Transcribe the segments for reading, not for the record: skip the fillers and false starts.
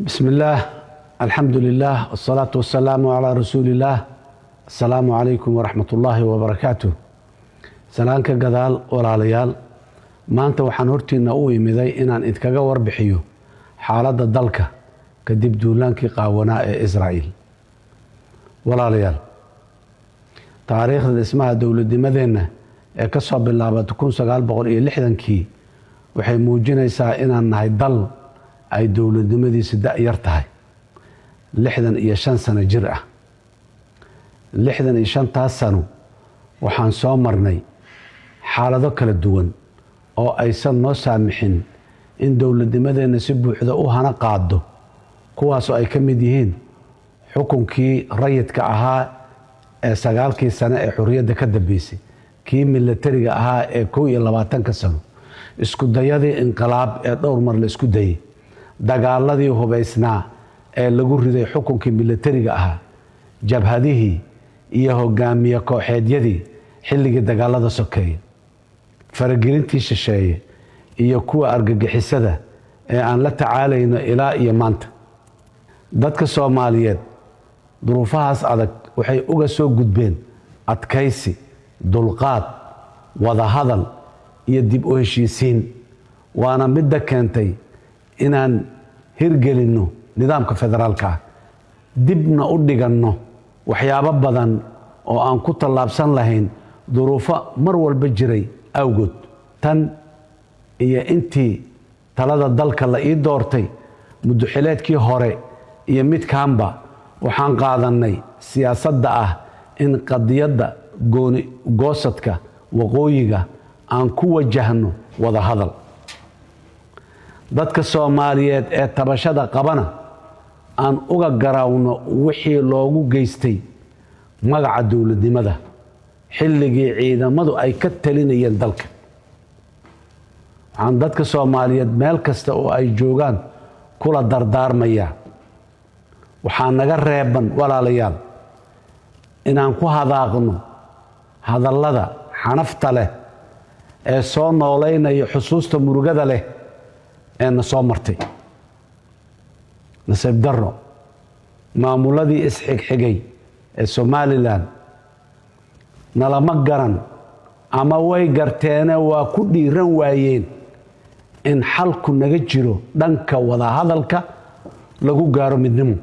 بسم الله الحمد لله والصلاة والسلام على رسول الله. السلام عليكم ورحمة الله وبركاته. سلامك قدال ولا ليال ما أنت وحنورتي نقوي مذي إن إنتكجا وربحيو حالة الدلكة كدب دولانك قاوناء إسرائيل ولا ليال تاريخ اسمها دولة مدينة كسب بالله بتكون سجال بقول إيه لحدا كي وحي موجنا يسائنا إن هيضل أي دولة دمدي سداء يرتاح لحدا يشان سنة جرأة لحدا يشان تاسنو وحان سومرني حالة كلا الدول أو أيسان نو سامحين إن دولة دمدي نسبو حدا هنا قادو كواسو أي كمديهين حكم كي ريت كأها سجال كي سنة حرية دكدبيسي كي ملتري أها كوي اللباتن كسنو اسكو دايادي انقلاب دور مر لاسكو داي dagaaladii hubaysnaa ee lagu riday xukunkii militariga ahaa jabhadihii iyo hogaamiye kooxeedyadii xilligii dagaalada sokeeye faragelintii shisheeye iyo kuwa argagixisada ee aan la tacaalayno ilaa iyo maanta dadka Soomaaliyeed duruufahaas adag waxay uga soo gudbeen adkaysi dulqaad wada hadal iyo dib u heshiisiin waana mid keentay inaan hirgelino nidaamka federaalka dibna u dhigano waxyaabo badan oo aan ku talaabsan lahayn duruufo mar walba jiray awgood tan iyo intii talada dalka la ii doortay mudaxileedkii hore iyo mid kaanba waxaan qaadanay siyaasadda ah in qadiyadda gooni goosadka waqooyiga aan ku wajahno wada hadal dadka Soomaaliyeed ee tabashada qabana aan uga garaawno wixii loogu geystay magaca dawladnimada xilligii ciidamadu ay ka talinayeen dalka aan dadka Soomaaliyeed meel kasta oo ay joogaan kula dardaarmaya waxaan naga reeban walaalayaal inaan ku hadaaqno hadallada xanafta leh ee soo nooleynaya xusuusta murugada leh أنا صامرتي نسيب درو معمولدي إسحق حجي الصومالي لان نلا مقرن أما واي قرتينا وكودي روايين إن حلقو نججرو دنك وضع هذا الك لقو قارو مدنمو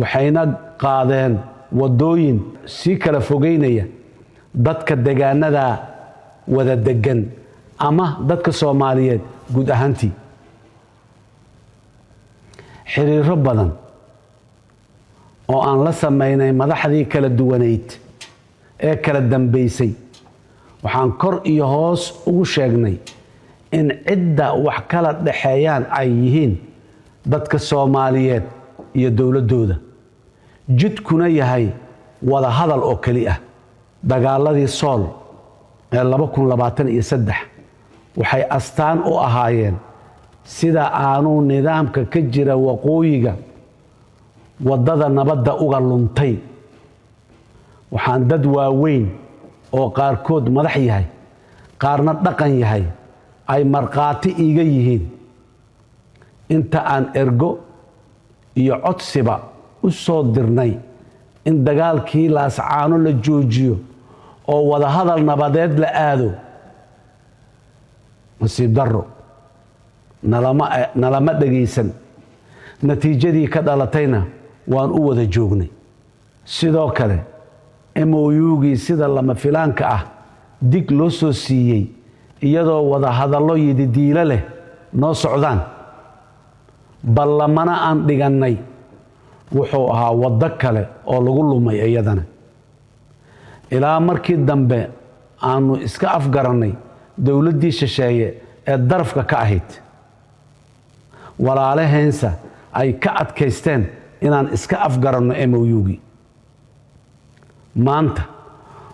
وحينا قادين ودوين سيكلا فوقينيا دادك الدقانا دا وذا الدقان أما دادك الصوماليات guud ahaantii xiriiro badan oo aan la sameynay madaxdii kala duwaneyd ee kala dambeysay waxaan kor iyo hoos ugu sheegnay in cidda wax kala dhaxeeyaan ay yihiin dadka Soomaaliyeed iyo dawladooda jidkuna yahay wada hadal oo kali ah dagaaladii Sool ee 2023 waxay astaan u ahaayeen sida aanu nidaamka ka jira waqooyiga wadada nabadda uga luntay waxaan dad waaweyn oo qaarkood madax yahay qaarna dhaqan yahay ay marqaati iiga yihiin inta aan ergo iyo codsiba u soo dirnay in dagaalkii laascaano la joojiyo oo wada hadal nabadeed la aado nasiib darro nalama dhageysan natiijadii ka dhalatayna waan u wada joognay sidoo kale MOU-gii sida lama filaanka ah dig loo soo siiyey iyadoo wada hadallo yididiilo leh noo socdaan ballamana aan dhigannay wuxuu ahaa waddo kale oo lagu lumay iyadana ilaa markii dambe aanu iska afgarannay dawladdii shisheeye ee darafka ka ahayd walaalaheensa ay ka adkaysteen inaan iska afgaranno MOU-gii maanta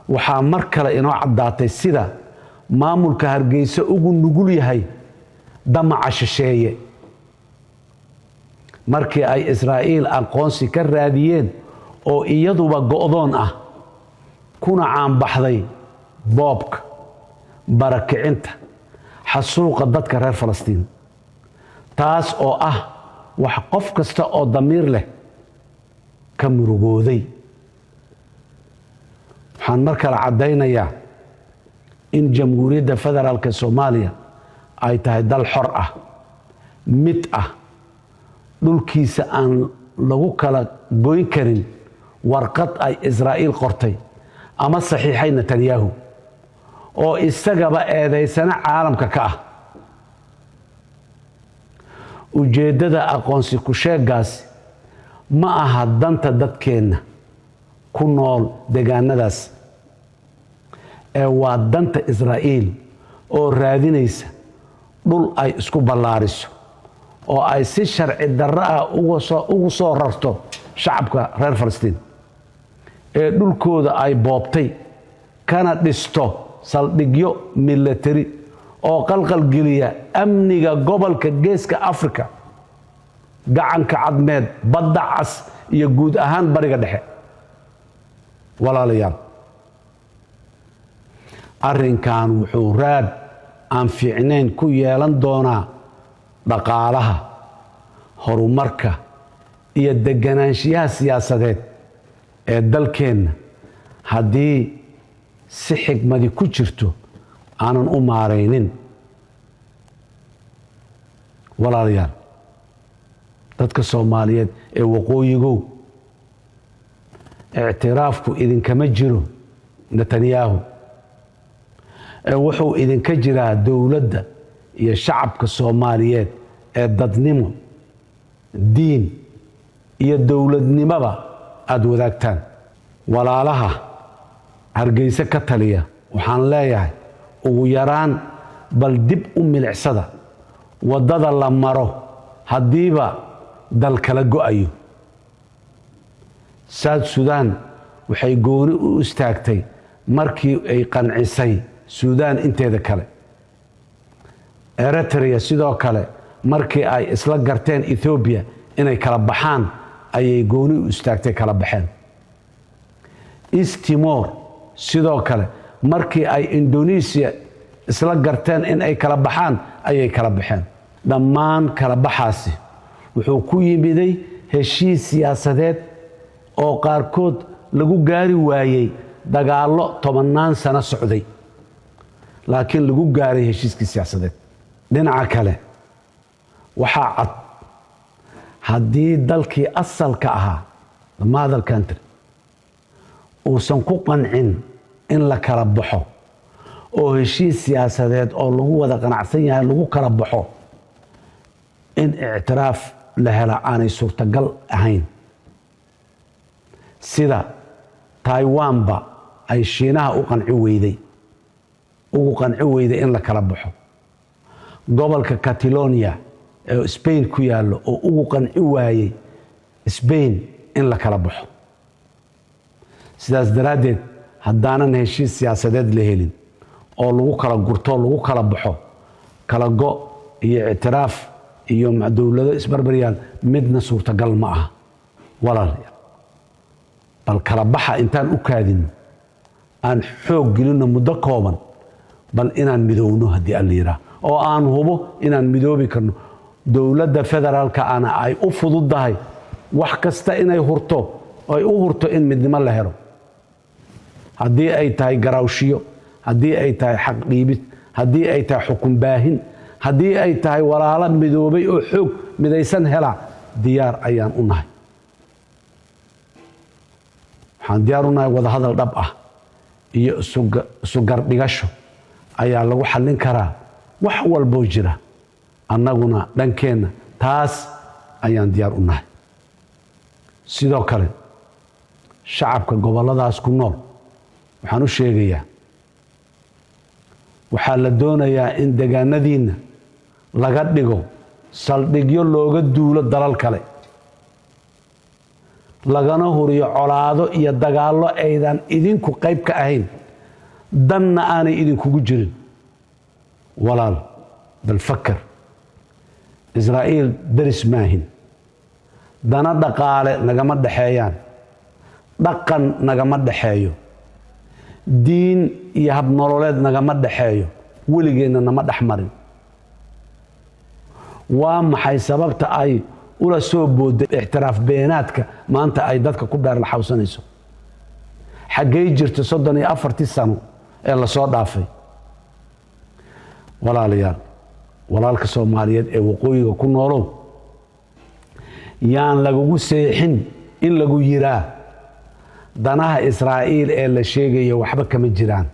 waxaa mar kale inoo caddaatay sida maamulka Hargeysa ugu nugul yahay damaca shisheeye markii ay Israa'iil aqoonsi ka raadiyeen oo iyaduba go'doon ah kuna caan baxday boobka barakicinta xasuuqa dadka reer Falastiin taas oo ah wax qof kasta oo damiir leh ka murugooday. waxaan markale caddaynayaa in jamhuuriyadda federaalka Soomaaliya ay tahay dal xor ah, mid ah, dhulkiisa aan lagu kala goyn karin warqad ay Israa'iil qortay ama saxiixay Netanyahu oo isagaba eedaysana caalamka ka ah. ujeedada aqoonsi ku sheegaas ma aha danta dadkeena ku nool deegaanadaas ee waa danta Israa'iil oo raadinaysa dhul ay isku ballaariso oo ay si sharci darro ah ugu soo rarto shacabka reer Falastiin ee dhulkooda ay boobtay kana dhisto saldhigyo military oo qalqal geliya amniga gobolka Geeska Afrika, gacanka cadmeed, badda cas iyo guud ahaan bariga dhexe. walaalayaal, arrinkan wuxuu raad aan fiicnayn ku yeelan doonaa dhaqaalaha, horumarka iyo deganaanshiyaha siyaasadeed ee dalkeenna haddii si xigmadi ku jirto aanan u maaraynin. walaalayaal, dadka Soomaaliyeed ee waqooyigow, ictiraafku idinkama jiro Netanyahu, ee wuxuu idinka jiraa dowladda iyo shacabka Soomaaliyeed ee dadnimo, diin iyo dowladnimaba aad wadaagtaan. walaalaha Hargeysa ka taliya waxaan leeyahay ugu yaraan bal dib u milicsada wadada la maro haddiiba dal kala go'ayo. South Sudan waxay gooni u istaagtay markii ay qancisay Suudaan inteeda kale. Eritrea sidoo kale markii ay isla garteen Ethiopia inay kala baxaan ayay gooni u istaagtay kala baxeen. East Timor sidoo kale markii ay Indonesia isla garteen in ay kala baxaan ayay kala baxeen. dhammaan kala baxaasi wuxuu ku yimiday heshiis siyaasadeed oo qaarkood lagu gaari waayay dagaallo 10 sano socday, laakiin lagu gaaray heshiiskii siyaasadeed. dhinaca kale waxaa cad haddii dalkii asalka ahaa the mother country uusan ku qancin in la kala baxo oo heshiis siyaasadeed oo lagu wada qanacsan yahay lagu kala baxo, in ictiraaf la hela aanay suurtagal ahayn. sida Taiwanba ay Shiinaha ugu qanci weyday in la kala baxo, gobolka Catalonia ee Spain ku yaalo oo ugu qanci waayay Spain in la kala baxo. sidaas daraadeed haddaanan heshiis siyaasadeed la helin oo lagu kala gurto lagu kala baxo, kala go iyo ictiraaf iyo dowlado isbarbariyaan midna suurtagal ma aha. walaalayaal, bal kala baxa intaan u kaadin aan xoog gelino muddo kooban, bal inaan midowno haddii aan liiraa oo aan hubo inaan midoobi karno. dowladda federaalka ana ay u fududahay wax kasta inay hurto oo ay u hurto in midnimo la helo, haddii ay tahay garaawshiyo, haddii ay tahay xaq dhiibid, haddii ay tahay xukun baahin, haddii ay tahay walaalo midoobay oo xoog midaysan hela, diyaar ayaan u nahay. waxaan diyaar u nahay wadahadal dhab ah iyo isu gardhigasho ayaa lagu xallin karaa wax walboo jira. annaguna dhankeenna taas ayaan diyaar u nahay. sidoo kale shacabka goboladaas ku nool waxaan u sheegayaa, waxaa la doonayaa in deegaanadiinna laga dhigo saldhigyo looga duulo dalal kale, lagana huriyo colaado iyo dagaallo aydan idinku qayb ka ahayn, danna aanay idinkugu jirin. walaal, bal fakar, Israa'iil daris maahin, dana dhaqaale nagama dhaxeeyaan, dhaqan nagama dhaxeeyo, diin iyo hab nololeed nagama dhaxeeyo, weligeedna nama dhexmarin. waa maxay sababta ay ula soo booday ixtiraaf beenaadka maanta ay dadka ku beer la xawsanayso xaggay jirto 34 sano ee la soo dhaafay walaalayaal walaalka Soomaaliyeed ee waqooyiga ku noolow yaan lagu seexin in lagu yiraa danaha Israa'iil ee la sheegayo waxba kama jiraan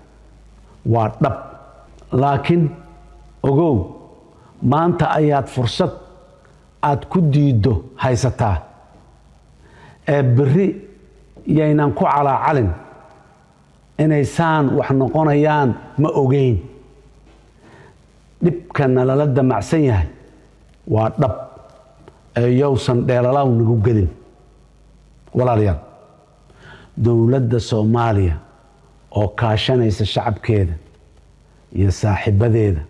waa dhab laakiin ogow maanta ayaad fursad aad ku diido haysataa ee bari yaynan ku calaacalin inay saan wax noqonayaan ma ogeyn dhibkana lala damacsan yahay waa dhab ee yowsan dheelalaw nagu gelin walaalayaal dowladda Soomaaliya oo kaashanaysa shacabkeeda iyo saaxiibadeeda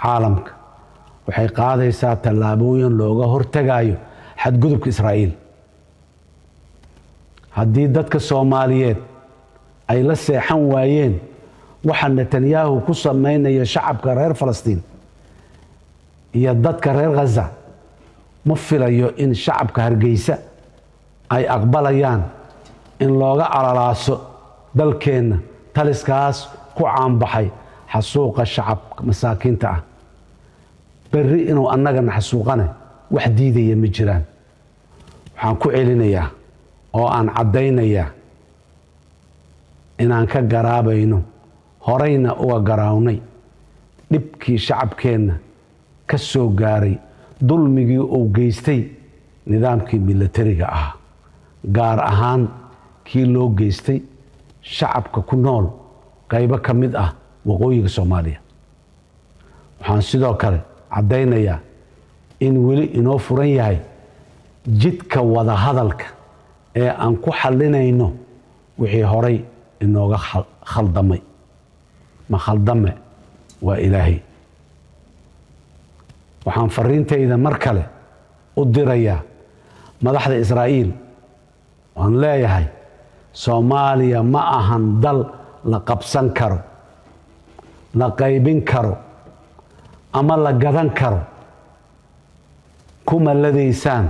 caalamka waxay qaadaysaa tallaabooyin looga hortagayo xadgudubka Israa'iil haddii dadka Soomaaliyeed ay la seexan waayeen waxa Netanyahu ku sameeyay shacabka reer Falastiin iyo dadka reer Gaza ma filayo in shacabka Hargeysa ay aqbalayaan in looga alalaaso dalkeena taliskaas ku caanbaxay xasuuqa shacabka masaakiinta ah bari inuu annagana xasuuqana wax diidaya ma jiraan waxaan ku celinayaa oo aan cadeynayaa inaan ka garaabayno horeyna uga garaawnay dhibkii shacabkeena ka soo gaaray dulmigii uu geystay nidaamkii militariga ah gaar ahaan kii loo geystay shacabka ku nool qaybo ka mid ah waqooyiga Soomaaliya waxaan sidoo kale cadeynayaa in weli inoo furan yahay jidka wada hadalka ee aan ku xalinayno wixii horay inooga khaldamay ma khaldame waa Ilaahay waxaan fariintayda mar kale u dirayaa madaxda Israa'iil waan leeyahay Soomaaliya ma ahan dal la qabsan karo la qaybin karo ama la gadan karo kuma ladeysaan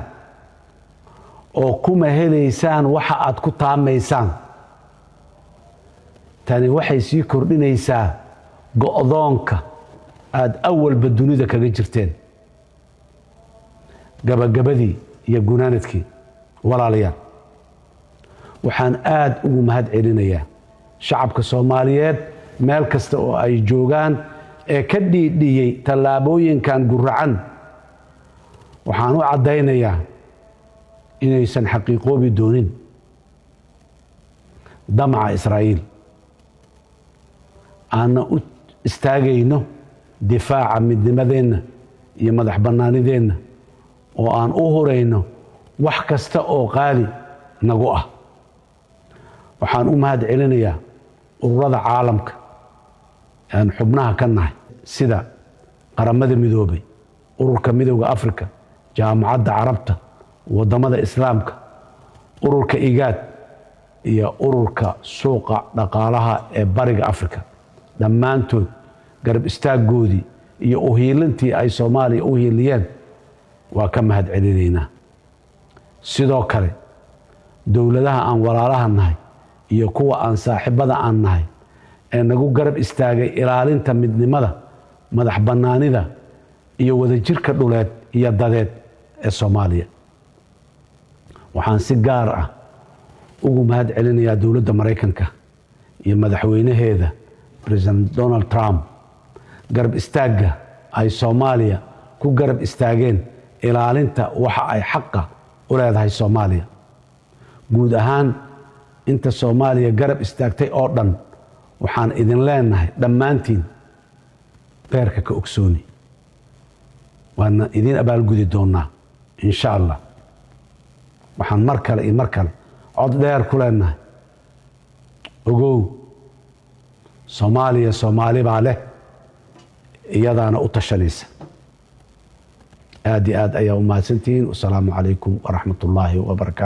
oo kuma heleysaan waxa aad ku taamaysaan tani waxay sii kordhinaysaa go'doonka aad awalba dunida kaga jirteen gabagabadii iyo gunaanadkii walaalayaal waxaan aad ugu mahad celinayaa shacabka Soomaaliyeed meel kasta oo ay joogaan ee ka dhiidhiyay tallaabooyinkan guracan waxaan u cadeynayaa inaysan xaqiiqoobi doonin damaca Israa'iil aan u istaagayno difaaca midnimadeenna iyo madax bannaanideenna oo aan u horeyno wax kasta oo qaali nagu ah waxaan u mahad celinayaa ururada caalamka aan xubnaha ka nahay sida qaramada midoobay ururka midowga Afrika jaamacadda Carabta wadamada Islaamka ururka IGAD iyo ururka suuqa dhaqaalaha ee bariga Afrika dhammaantood garab istaagoodii iyo u hiilintii ay Soomaaliya u hiiliyeen waa ka mahad celinaynaa sidoo kale dowladaha aan walaalaha nahay iyo kuwa aan saaxiibada aan nahay ee nagu garab istaagay ilaalinta midnimada madax bannaanida iyo wadajirka dhuleed iyo dadeed ee Soomaaliya waxaan si gaar ah ugu mahad celinayaa dowladda Mareykanka iyo madaxweynaheeda President Donald Trump garab istaaga ay Soomaaliya ku garab istaageen ilaalinta waxa ay xaqa u leedahay Soomaaliya guud ahaan inta Soomaaliya garab istaagtay oo dhan waxaan idin leenahay dhammaantiin beerka ka ogsooni waana idin abaalgudi doonaa insha Allah waxaan mar kale cod dheer ku leenahay ogow Soomaaliya Soomaali baa leh iyadaana u tashanaysa aad iyo aad ayaa u mahadsantihiin. Wassalaamu calaykum waraxmatullaahi wabarakaatu.